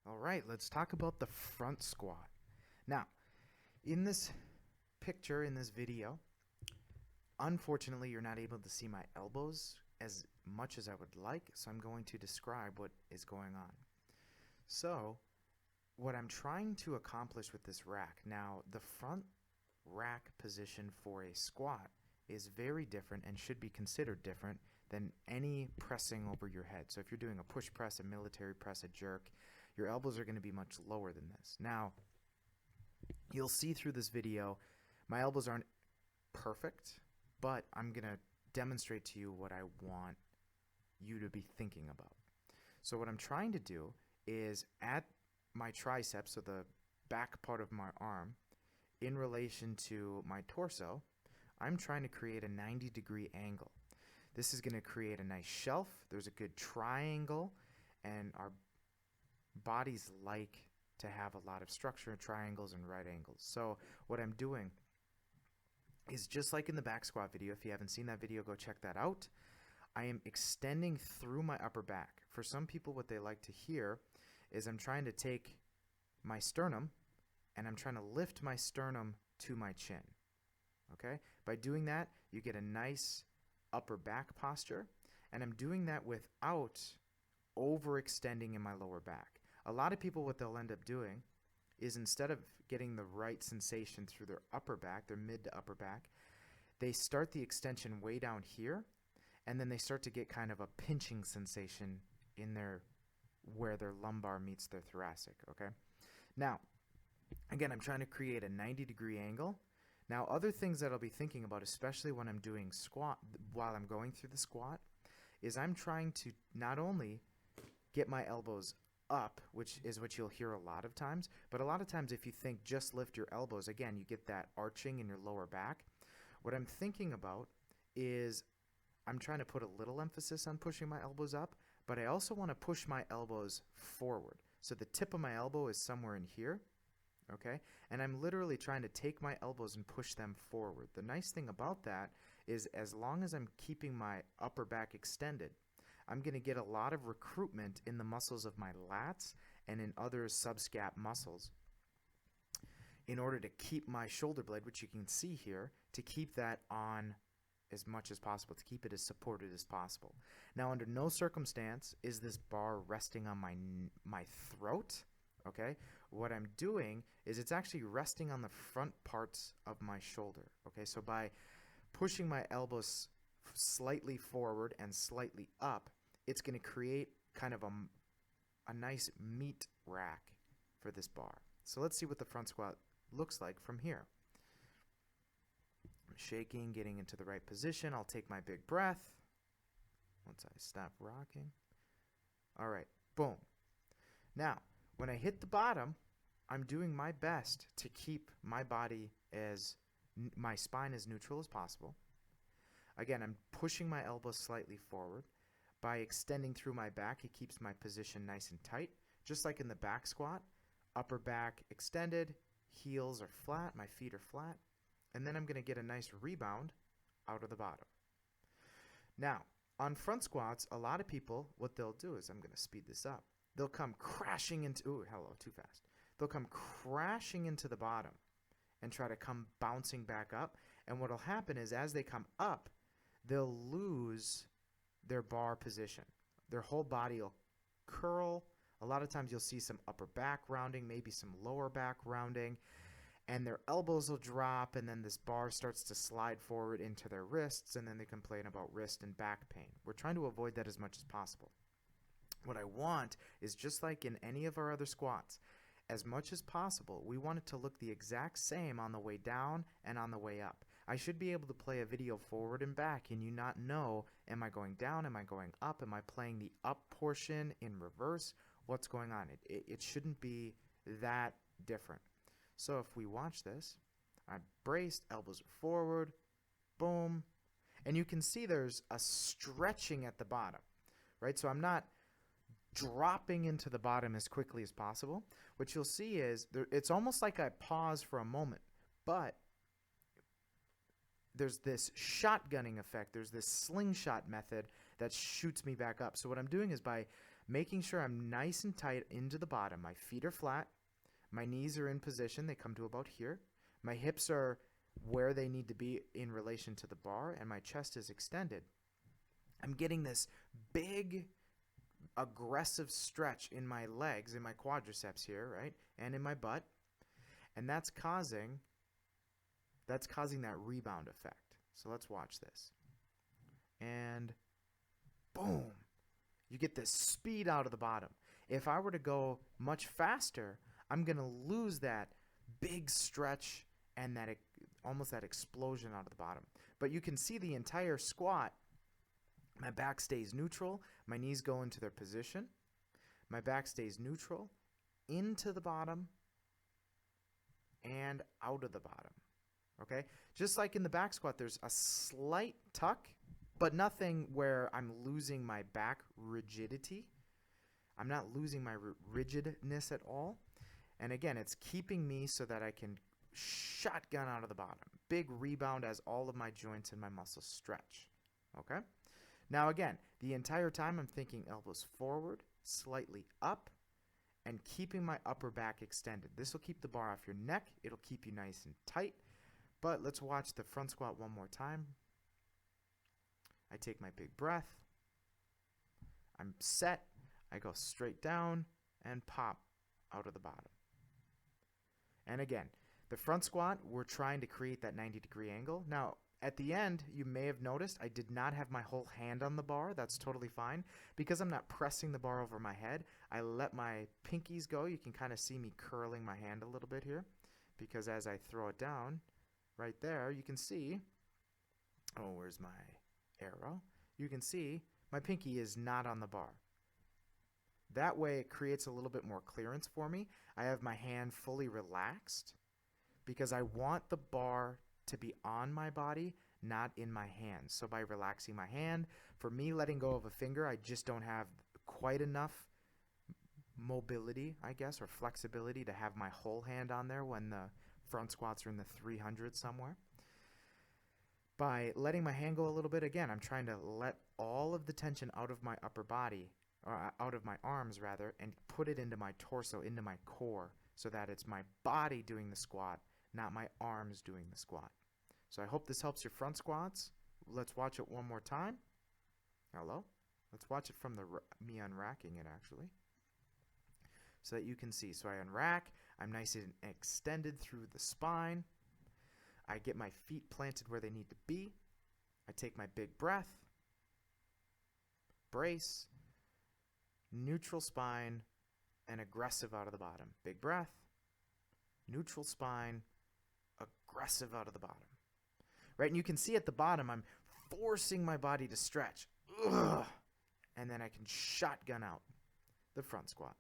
All right, let's talk about the front squat. Now, in this picture, in this video, unfortunately, you're not able to see my elbows as much as I would like, so I'm going to describe what is going on. So, what I'm trying to accomplish with this rack, now, the front rack position for a squat is very different and should be considered different than any pressing over your head. So if you're doing a push press, a military press, a jerk, your elbows are going to be much lower than this. Now, you'll see through this video, my elbows aren't perfect, but I'm going to demonstrate to you what I want you to be thinking about. So what I'm trying to do is at my triceps, so the back part of my arm, in relation to my torso, I'm trying to create a 90-degree angle. This is going to create a nice shelf. There's a good triangle, and our bodies like to have a lot of structure, triangles and right angles. So what I'm doing is just like in the back squat video. If you haven't seen that video, go check that out. I am extending through my upper back. For some people, what they like to hear is I'm trying to take my sternum and I'm trying to lift my sternum to my chin. Okay? By doing that, you get a nice upper back posture, and I'm doing that without overextending in my lower back. A lot of people, what they'll end up doing is instead of getting the right sensation through their upper back, their mid to upper back, they start the extension way down here, and then they start to get kind of a pinching sensation in their where their lumbar meets their thoracic. Okay? Now, again, I'm trying to create a 90-degree angle. Now, other things that I'll be thinking about, especially when I'm doing squat, while I'm going through the squat, is I'm trying to not only get my elbows up, which is what you'll hear a lot of times, but a lot of times if you think just lift your elbows, again, you get that arching in your lower back. What I'm thinking about is I'm trying to put a little emphasis on pushing my elbows up, but I also want to push my elbows forward. So the tip of my elbow is somewhere in here. Okay? And I'm literally trying to take my elbows and push them forward. The nice thing about that is as long as I'm keeping my upper back extended, I'm going to get a lot of recruitment in the muscles of my lats and in other subscap muscles in order to keep my shoulder blade, which you can see here, to keep that on as much as possible, to keep it as supported as possible. Now, under no circumstance is this bar resting on my throat. Okay, what I'm doing is it's actually resting on the front parts of my shoulder. Okay, so by pushing my elbows slightly forward and slightly up, it's going to create kind of a nice meat rack for this bar. So let's see what the front squat looks like from here. I'm shaking, getting into the right position. I'll take my big breath once I stop rocking. All right, boom. Now, when I hit the bottom, I'm doing my best to keep my body my spine as neutral as possible. Again, I'm pushing my elbows slightly forward. By extending through my back, it keeps my position nice and tight. Just like in the back squat, upper back extended, heels are flat, my feet are flat, and then I'm going to get a nice rebound out of the bottom. Now, on front squats, a lot of people, what they'll do is, I'm going to speed this up. They'll come crashing into, too fast. They'll come crashing into the bottom and try to come bouncing back up. And what will happen is as they come up, they'll lose their bar position. Their whole body will curl. A lot of times you'll see some upper back rounding, maybe some lower back rounding, and their elbows will drop, and then this bar starts to slide forward into their wrists, and then they complain about wrist and back pain. We're trying to avoid that as much as possible. What I want is just like in any of our other squats, as much as possible, we want it to look the exact same on the way down and on the way up. I should be able to play a video forward and back and you not know, am I going down, am I going up, am I playing the up portion in reverse, what's going on? It shouldn't be that different. So if we watch this, I'm braced, elbows are forward, boom, and you can see there's a stretching at the bottom, right? So I'm not dropping into the bottom as quickly as possible. What you'll see is it's almost like I pause for a moment, but there's this shotgunning effect. There's this slingshot method that shoots me back up. So what I'm doing is by making sure I'm nice and tight into the bottom. My feet are flat. My knees are in position. They come to about here. My hips are where they need to be in relation to the bar, and my chest is extended. I'm getting this big, aggressive stretch in my legs, in my quadriceps here, right? And in my butt. And that's causing that rebound effect. So let's watch this. And boom. You get this speed out of the bottom. If I were to go much faster, I'm going to lose that big stretch and that almost that explosion out of the bottom. But you can see the entire squat. My back stays neutral. My knees go into their position. My back stays neutral, into the bottom, and out of the bottom. Okay? Just like in the back squat, there's a slight tuck, but nothing where I'm losing my back rigidity. I'm not losing my rigidness at all. And again, it's keeping me so that I can shotgun out of the bottom. Big rebound as all of my joints and my muscles stretch. Okay? Now again, the entire time I'm thinking elbows forward, slightly up, and keeping my upper back extended. This will keep the bar off your neck. It'll keep you nice and tight. But let's watch the front squat one more time. I take my big breath. I'm set. I go straight down and pop out of the bottom. And again, the front squat, we're trying to create that 90-degree angle. Now, at the end, you may have noticed I did not have my whole hand on the bar. That's totally fine. Because I'm not pressing the bar over my head, I let my pinkies go. You can kind of see me curling my hand a little bit here. Because as I throw it down, right there, you can see, oh, where's my arrow? You can see my pinky is not on the bar. That way it creates a little bit more clearance for me. I have my hand fully relaxed because I want the bar to be on my body, not in my hand. So by relaxing my hand, for me letting go of a finger, I just don't have quite enough mobility, I guess, or flexibility to have my whole hand on there when the front squats are in the 300 somewhere. By letting my hand go a little bit, again, I'm trying to let all of the tension out of my upper body, or out of my arms rather, and put it into my torso, into my core, so that it's my body doing the squat, not my arms doing the squat. So I hope this helps your front squats. Let's watch it one more time. Hello? Let's watch it from me unracking it actually, so that you can see. So I unrack, I'm nice and extended through the spine. I get my feet planted where they need to be. I take my big breath, brace, neutral spine, and aggressive out of the bottom. Big breath, neutral spine, aggressive out of the bottom. Right, and you can see at the bottom, I'm forcing my body to stretch. Ugh. And then I can shotgun out the front squat.